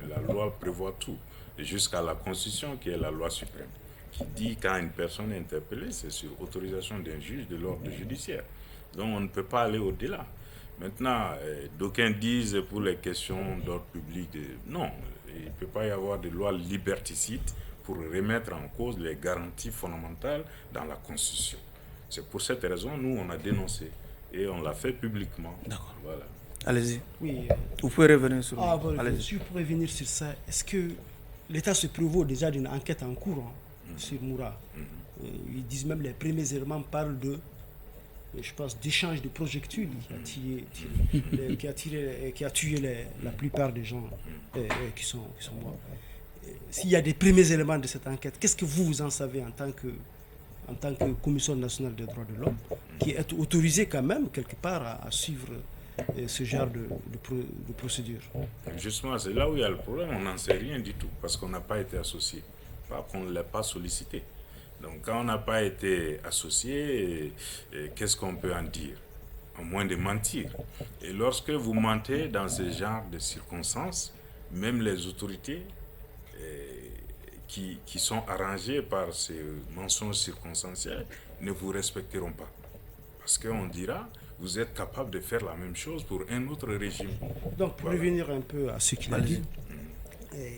La loi prévoit tout, jusqu'à la Constitution qui est la loi suprême, qui dit quand une personne est interpellée, c'est sur autorisation d'un juge de l'ordre judiciaire. Donc on ne peut pas aller au-delà. Maintenant, d'aucuns disent pour les questions d'ordre public, non, il ne peut pas y avoir de loi liberticide pour remettre en cause les garanties fondamentales dans la Constitution. C'est pour cette raison, nous, on a dénoncé et on l'a fait publiquement. D'accord. Voilà. Allez-y. Oui. Vous pouvez revenir sur Si vous pouvez revenir sur ça, est-ce que l'État se prévaut déjà d'une enquête en cours sur Moura? Ils disent même les premiers éléments parlent de, je pense, d'échange de projectiles qui a tué la plupart des gens qui sont morts. S'il y a des premiers éléments de cette enquête, qu'est-ce que vous en savez en tant que Commission nationale des droits de l'homme, qui est autorisée quand même quelque part à suivre ce genre de procédure? Justement, c'est là où il y a le problème. On n'en sait rien du tout parce qu'on n'a pas été associé, pas qu'on ne l'a pas sollicité. Donc quand on n'a pas été associé, qu'est-ce qu'on peut en dire? À moins de mentir. Et lorsque vous mentez dans ce genre de circonstances, même les autorités qui sont arrangées par ces mensonges circonstanciels ne vous respecteront pas. Parce qu'on dira, vous êtes capable de faire la même chose pour un autre régime. Donc pour revenir un peu à ce qu'il a dit,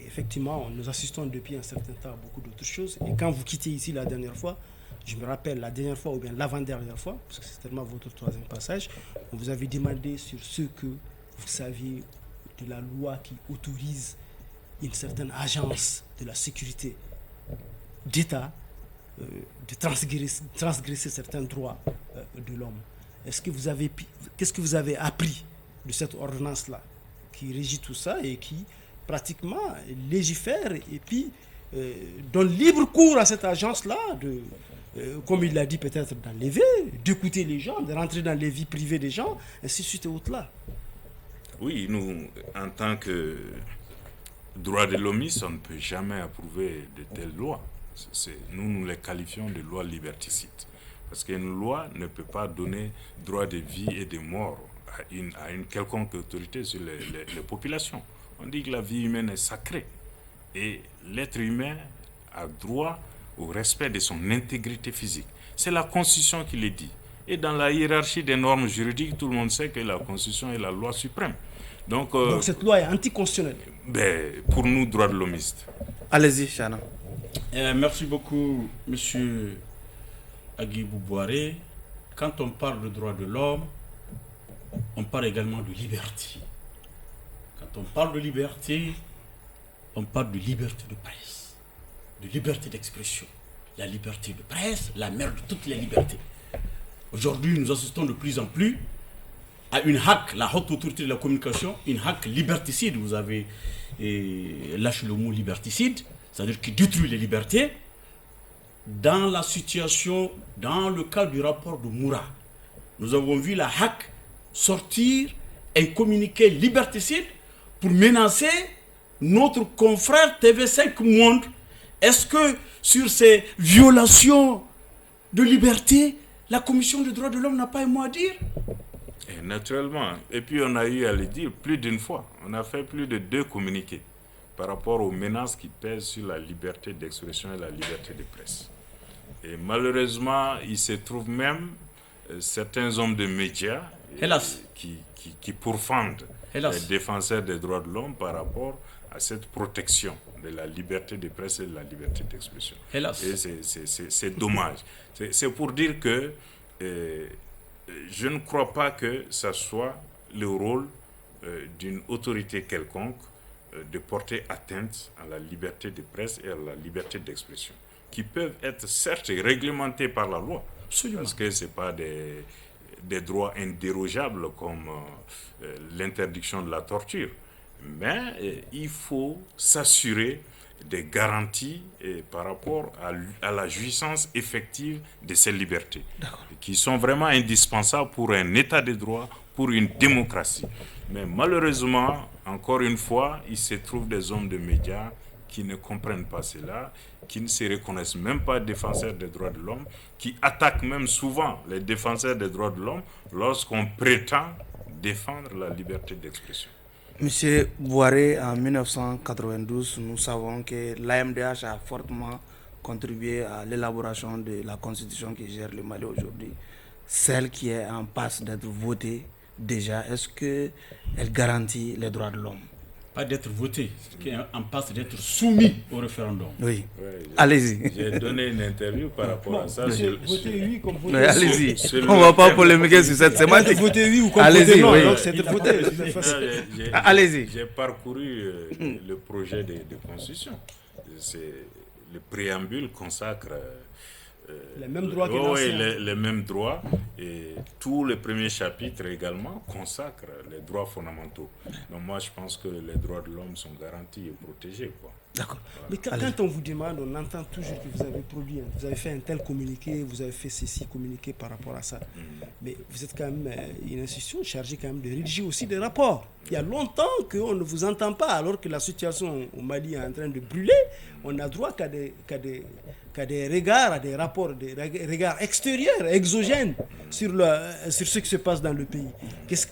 effectivement, nous assistons depuis un certain temps à beaucoup d'autres choses. Et quand vous quittez ici la dernière fois, je me rappelle la dernière fois ou bien l'avant-dernière fois, parce que c'est tellement votre troisième passage, on vous avait demandé sur ce que vous saviez de la loi qui autorise une certaine agence de la sécurité d'État de transgresser certains droits de l'homme. Qu'est-ce que vous avez appris de cette ordonnance-là qui régit tout ça et qui pratiquement légifère et puis donne libre cours à cette agence-là de, comme il l'a dit peut-être d'enlever, d'écouter les gens, de rentrer dans les vies privées des gens, ainsi de suite et autres-là? Oui, nous, en tant que droit de l'homme, on ne peut jamais approuver de telles lois. Nous les qualifions de lois liberticides. Parce qu'une loi ne peut pas donner droit de vie et de mort à une quelconque autorité sur les populations. On dit que la vie humaine est sacrée. Et l'être humain a droit au respect de son intégrité physique. C'est la Constitution qui le dit. Et dans la hiérarchie des normes juridiques, tout le monde sait que la Constitution est la loi suprême. Donc cette loi est anticonstitutionnelle. Pour nous, droits de l'homiste. Allez-y, Chana. Merci beaucoup, monsieur Aguibou Boiré. Quand on parle de droits de l'homme, on parle également de liberté. Quand on parle de liberté, on parle de liberté de presse, de liberté d'expression. La liberté de presse, la mère de toutes les libertés. Aujourd'hui, nous assistons de plus en plus à une hack, la haute autorité de la communication, une hack liberticide. Vous avez lâché le mot liberticide, c'est-à-dire qui détruit les libertés. Dans la situation, dans le cas du rapport de Moura, nous avons vu la hack sortir un communiqué liberticide pour menacer notre confrère TV5 Monde. Est-ce que sur ces violations de liberté, la Commission des droits de l'homme n'a pas un mot à dire? Et naturellement. Et puis on a eu à le dire plus d'une fois. On a fait plus de 2 communiqués par rapport aux menaces qui pèsent sur la liberté d'expression et la liberté de presse. Et malheureusement, il se trouve même certains hommes de médias qui pourfendent les défenseurs des droits de l'homme par rapport à cette protection de la liberté de presse et de la liberté d'expression. Et c'est dommage. C'est pour dire que je ne crois pas que ça soit le rôle d'une autorité quelconque de porter atteinte à la liberté de presse et à la liberté d'expression, qui peuvent être certes réglementées par la loi. Absolument. Parce que ce n'est pas des droits indérogeables comme l'interdiction de la torture. Mais il faut s'assurer des garanties par rapport à la jouissance effective de ces libertés, qui sont vraiment indispensables pour un état de droit, pour une démocratie. Mais malheureusement, encore une fois, il se trouve des hommes de médias qui ne comprennent pas cela, qui ne se reconnaissent même pas défenseurs des droits de l'homme, qui attaquent même souvent les défenseurs des droits de l'homme lorsqu'on prétend défendre la liberté d'expression. Monsieur Boiré, en 1992, nous savons que l'AMDH a fortement contribué à l'élaboration de la constitution qui gère le Mali aujourd'hui. Celle qui est en passe d'être votée déjà, est-ce qu'elle garantit les droits de l'homme? Pas d'être votée, qui est en passe d'être soumis au référendum. Oui. Allez-y. J'ai donné une interview par rapport à ça. Voter oui comme voter non. Allez-y. On ne va pas polémiquer sur cette sémantique. Voter oui ou comme voter non. Oui. Donc c'est de voter. Allez-y. J'ai parcouru le projet de constitution. Le préambule consacre les mêmes droits les mêmes droits, et tout le premier chapitre également consacre les droits fondamentaux. Donc moi je pense que les droits de l'homme sont garantis et protégés, quoi. D'accord. Mais quand on vous demande, on entend toujours que vous avez produit, vous avez fait un tel communiqué, vous avez fait ceci communiqué par rapport à ça. Mais vous êtes quand même une institution chargée quand même de rédiger aussi des rapports. Il y a longtemps qu'on ne vous entend pas, alors que la situation au Mali est en train de brûler. On n'a droit qu'à des regards, à des rapports, des regards extérieurs, exogènes sur ce qui se passe dans le pays.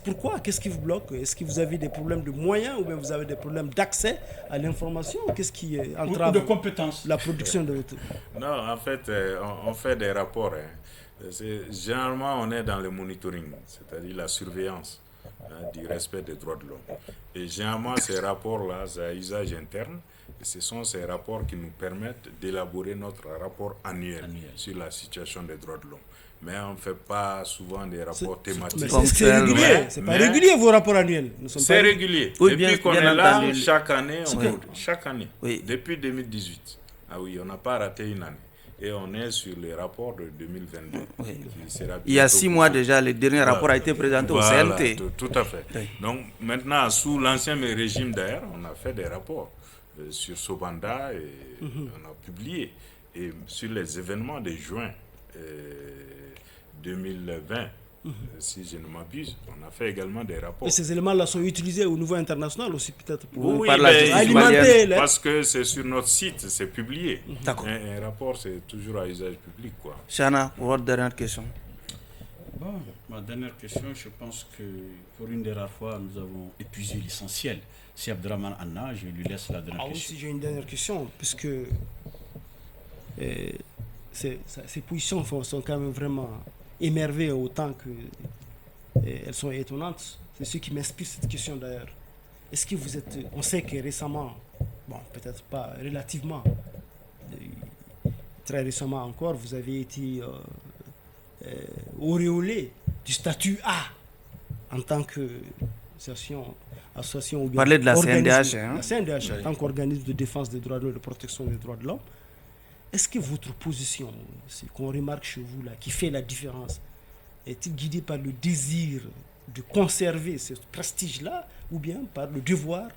Pourquoi? Qu'est-ce qui vous bloque? Est-ce que vous avez des problèmes de moyens ou bien vous avez des problèmes d'accès à l'information? Qu'est-ce qui entrave de compétences, la production de votre... Non, en fait, on fait des rapports. Généralement, on est dans le monitoring, c'est-à-dire la surveillance du respect des droits de l'homme. Et généralement, ces rapports-là, c'est à usage interne. Et ce sont ces rapports qui nous permettent d'élaborer notre rapport annuel sur la situation des droits de l'homme. Mais on ne fait pas souvent des rapports thématiques. C'est régulier, c'est pas régulier vos rapports annuels. C'est régulier. Oui, depuis qu'on est là, chaque année, chaque année. Oui. Depuis 2018. Ah oui, on n'a pas raté une année. Et on est sur les rapports de 2022. Oui. Il y a 6 mois déjà, le dernier rapport a été présenté au CNT. Tout à fait. Oui. Donc maintenant, sous l'ancien régime d'ailleurs, on a fait des rapports sur Sobanda et on a publié. Et sur les événements de juin 2020, si je ne m'abuse, on a fait également des rapports. Et ces éléments-là sont utilisés au niveau international aussi peut-être pour alimenter. Parce que c'est sur notre site, c'est publié. D'accord. Un rapport, c'est toujours à usage public, quoi. Chana, pour votre dernière question. Bon, ma dernière question, je pense que pour une des rares fois, nous avons épuisé l'essentiel. Si Abdraman Anna, je lui laisse la dernière question. Aussi, j'ai une dernière question, puisque ces positions sont quand même vraiment émerveillent autant qu'elles sont étonnantes. C'est ce qui m'inspire cette question d'ailleurs. Est-ce que vous êtes... On sait que récemment, bon, peut-être pas relativement, très récemment encore, vous avez été auréolé du statut A en tant que association ou bien Parler de la organisme, CNDH, hein? la CNDH en tant qu'organisme de défense des droits de l'homme et de protection des droits de l'homme. Est-ce que votre position, ce qu'on remarque chez vous là, qui fait la différence, est-il guidée par le désir de conserver ce prestige-là ou bien par le devoir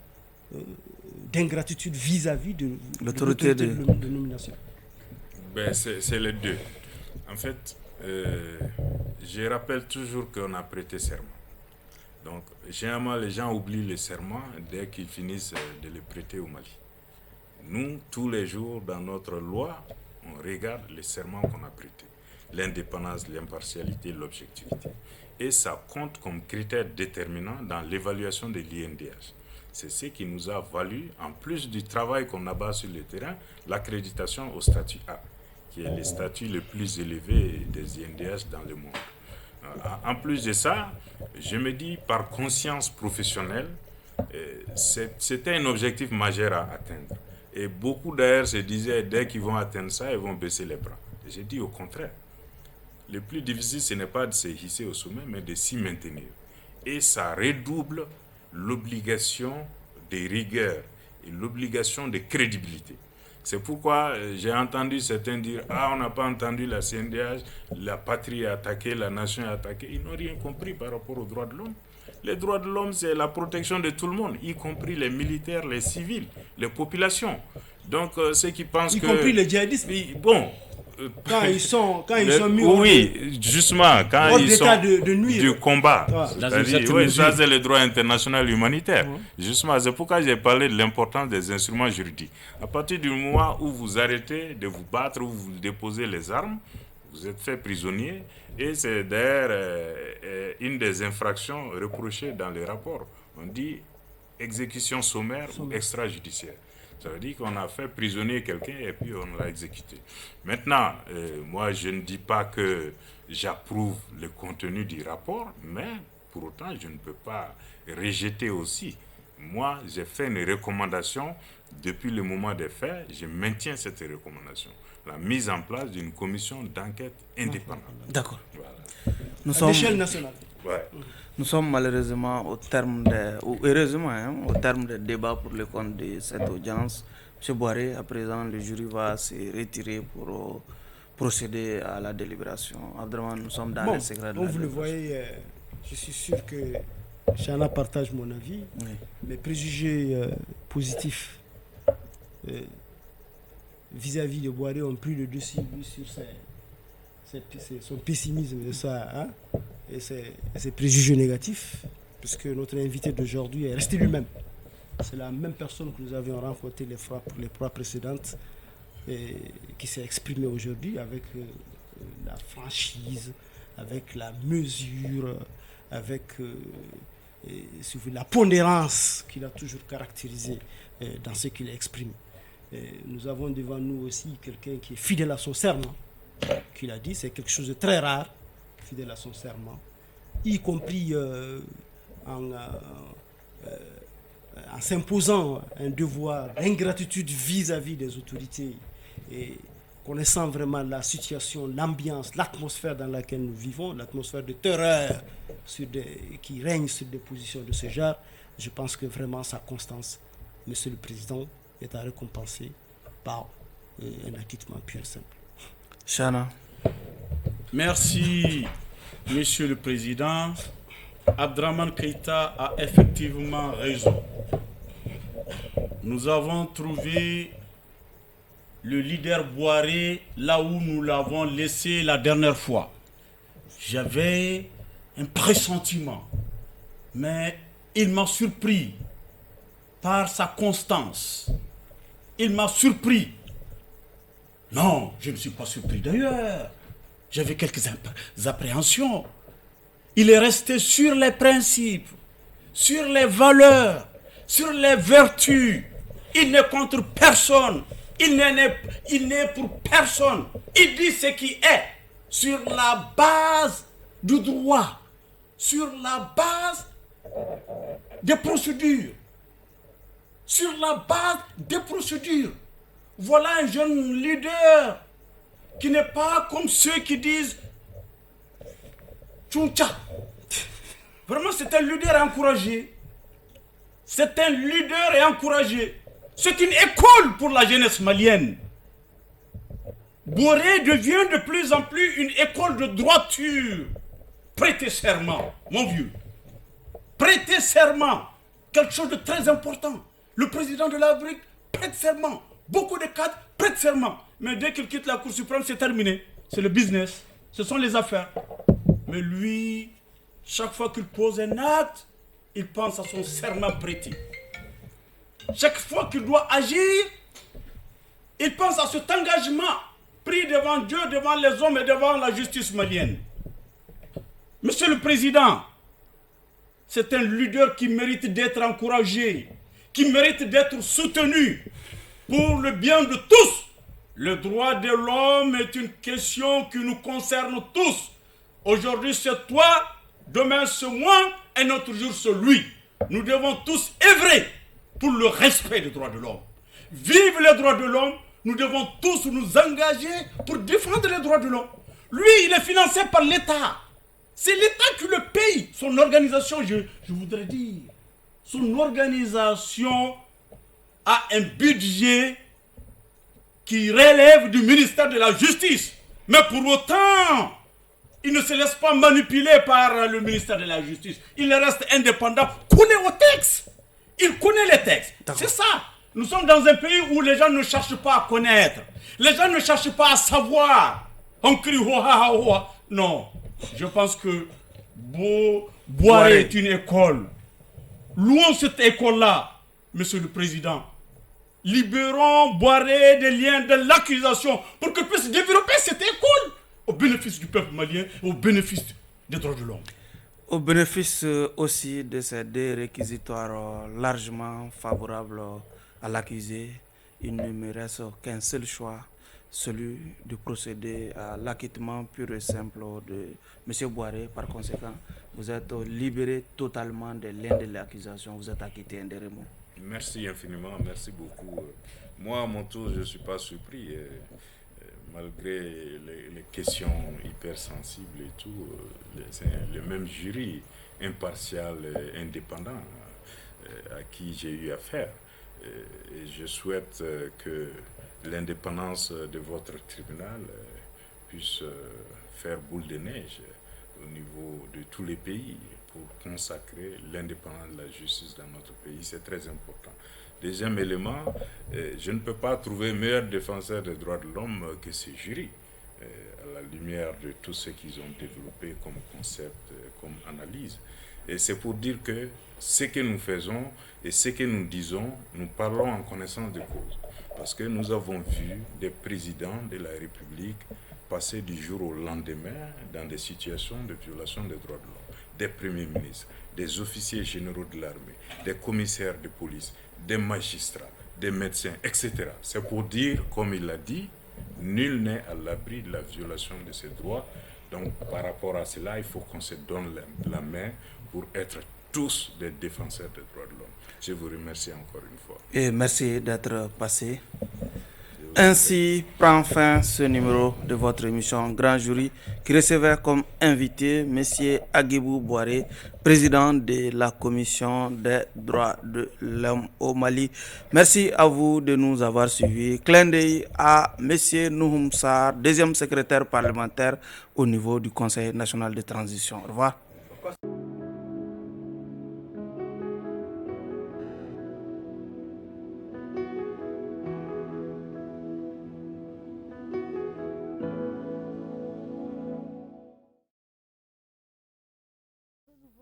d'ingratitude vis-à-vis de l'autorité de nomination? Ben, c'est les deux. En fait, je rappelle toujours qu'on a prêté serment. Donc, généralement, les gens oublient le serment dès qu'ils finissent de le prêter au Mali. Nous, tous les jours, dans notre loi, on regarde les serments qu'on a prêtés. L'indépendance, l'impartialité, l'objectivité. Et ça compte comme critère déterminant dans l'évaluation de l'INDH. C'est ce qui nous a valu, en plus du travail qu'on abat sur le terrain, l'accréditation au statut A, qui est le statut le plus élevé des INDH dans le monde. En plus de ça, je me dis par conscience professionnelle, c'était un objectif majeur à atteindre. Et beaucoup d'ailleurs se disaient, dès qu'ils vont atteindre ça, ils vont baisser les bras. Et j'ai dit au contraire. Le plus difficile, ce n'est pas de se hisser au sommet, mais de s'y maintenir. Et ça redouble l'obligation de rigueur et l'obligation de crédibilité. C'est pourquoi j'ai entendu certains dire « Ah, on n'a pas entendu la CNDH, la patrie est attaquée, la nation est attaquée. » Ils n'ont rien compris par rapport aux droits de l'homme. Les droits de l'homme, c'est la protection de tout le monde, y compris les militaires, les civils, les populations. Donc, ceux qui pensent y compris les djihadistes. Bon. Quand ils sont mis justement, quand ils sont du combat. C'est-à-dire, oui, ça c'est le droit international humanitaire. Justement, c'est pourquoi j'ai parlé de l'importance des instruments juridiques. À partir du moment où vous arrêtez de vous battre, où vous déposez les armes, vous êtes fait prisonnier. Et c'est d'ailleurs une des infractions reprochées dans les rapports. On dit exécution sommaire ou extrajudiciaire. Ça veut dire qu'on a fait prisonnier quelqu'un et puis on l'a exécuté. Maintenant, moi je ne dis pas que j'approuve le contenu du rapport, mais pour autant je ne peux pas rejeter aussi. Moi j'ai fait une recommandation depuis le moment des faits, je maintiens cette recommandation. La mise en place d'une commission d'enquête indépendante. D'accord. Voilà. À l'échelle nationale. Ouais. Nous sommes malheureusement au terme au terme des débats pour le compte de cette audience. M. Boiré, à présent, le jury va se retirer pour procéder à la délibération. Abdraman, nous sommes dans les secrets de la vous le voyez, je suis sûr que Chana partage mon avis. Oui. Mes préjugés positifs vis-à-vis de Boiré ont pris le dessus sur son pessimisme et ses préjugés négatifs, puisque notre invité d'aujourd'hui est resté lui-même. C'est la même personne que nous avions rencontré pour les fois précédentes et qui s'est exprimée aujourd'hui avec la franchise, avec la mesure, avec la pondérance qu'il a toujours caractérisée dans ce qu'il exprime. Nous avons devant nous aussi quelqu'un qui est fidèle à son serment, qu'il a dit, c'est quelque chose de très rare, fidèle à son serment, y compris en s'imposant un devoir d'ingratitude vis-à-vis des autorités et connaissant vraiment la situation, l'ambiance, l'atmosphère dans laquelle nous vivons, l'atmosphère de terreur qui règne sur des positions de ce genre, je pense que vraiment sa constance, Monsieur le Président, est à récompenser par un acquittement pur et simple. Chana. Merci, Monsieur le Président. Abdraman Keïta a effectivement raison. Nous avons trouvé le leader Boiré là où nous l'avons laissé la dernière fois. J'avais un pressentiment, mais il m'a surpris par sa constance. Il m'a surpris. Non, je ne suis pas surpris d'ailleurs. J'avais quelques appréhensions. Il est resté sur les principes, sur les valeurs, sur les vertus. Il n'est contre personne. Il n'est pour personne. Il dit ce qui est. sur la base du droit, sur la base des procédures. Sur la base des procédures. Voilà un jeune leader qui n'est pas comme ceux qui disent Tchoucha. Vraiment, c'est un leader encouragé. C'est un leader et encouragé. C'est une école pour la jeunesse malienne. Boré devient de plus en plus une école de droiture. Prêtez serment, mon vieux. Prêtez serment. Quelque chose de très important. Le président de la République prête serment. Beaucoup de cadres prêtent serment. Mais dès qu'il quitte la Cour suprême, c'est terminé. C'est le business. Ce sont les affaires. Mais lui, chaque fois qu'il pose un acte, il pense à son serment prêté. Chaque fois qu'il doit agir, il pense à cet engagement pris devant Dieu, devant les hommes et devant la justice malienne. Monsieur le Président, c'est un leader qui mérite d'être encouragé, qui mérite d'être soutenu pour le bien de tous. Le droit de l'homme est une question qui nous concerne tous. Aujourd'hui c'est toi, demain c'est moi, et notre jour c'est lui. Nous devons tous œuvrer pour le respect des droits de l'homme. Vive les droits de l'homme, nous devons tous nous engager pour défendre les droits de l'homme. Lui, il est financé par l'État. C'est l'État qui le paye. Son organisation, je voudrais dire, son organisation a un budget qui relève du ministère de la Justice. Mais pour autant, il ne se laisse pas manipuler par le ministère de la Justice. Il reste indépendant, collé au texte. Il connaît les textes. C'est ça. Nous sommes dans un pays où les gens ne cherchent pas à connaître. Les gens ne cherchent pas à savoir. On crie hoa hoa hoa. Non. Je pense que Boiré est une école. Louons cette école-là, Monsieur le Président. Libérons Boiré des liens de l'accusation pour qu'il puisse développer cette école au bénéfice du peuple malien, au bénéfice des droits de l'homme. Au bénéfice aussi de ces deux réquisitoires largement favorables à l'accusé, il ne me reste qu'un seul choix, celui de procéder à l'acquittement pur et simple de M. Boiré. Par conséquent, vous êtes libéré totalement des liens de l'accusation, vous êtes acquitté indérément. Merci infiniment, merci beaucoup. Moi, à mon tour, je ne suis pas surpris. Malgré les questions hypersensibles et tout, c'est le même jury impartial et indépendant à qui j'ai eu affaire. Et je souhaite que l'indépendance de votre tribunal puisse faire boule de neige au niveau de tous les pays pour consacrer l'indépendance de la justice dans notre pays. C'est très important. Deuxième élément, je ne peux pas trouver meilleur défenseur des droits de l'homme que ce jury, à la lumière de tout ce qu'ils ont développé comme concept, comme analyse. Et c'est pour dire que ce que nous faisons et ce que nous disons, nous parlons en connaissance de cause. Parce que nous avons vu des présidents de la République passer du jour au lendemain dans des situations de violation des droits de l'homme. Des premiers ministres, des officiers généraux de l'armée, des commissaires de police, des magistrats, des médecins, etc. C'est pour dire, comme il l'a dit, nul n'est à l'abri de la violation de ses droits. Donc, par rapport à cela, il faut qu'on se donne la main pour être tous des défenseurs des droits de l'homme. Je vous remercie encore une fois. Et merci d'être passé. Ainsi prend fin ce numéro de votre émission Grand Jury qui recevait comme invité M. Aguibou Boiré, président de la Commission des droits de l'homme au Mali. Merci à vous de nous avoir suivis. Clin d'œil à M. Nouhoum Sarr, deuxième secrétaire parlementaire au niveau du Conseil national de transition. Au revoir.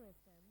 FM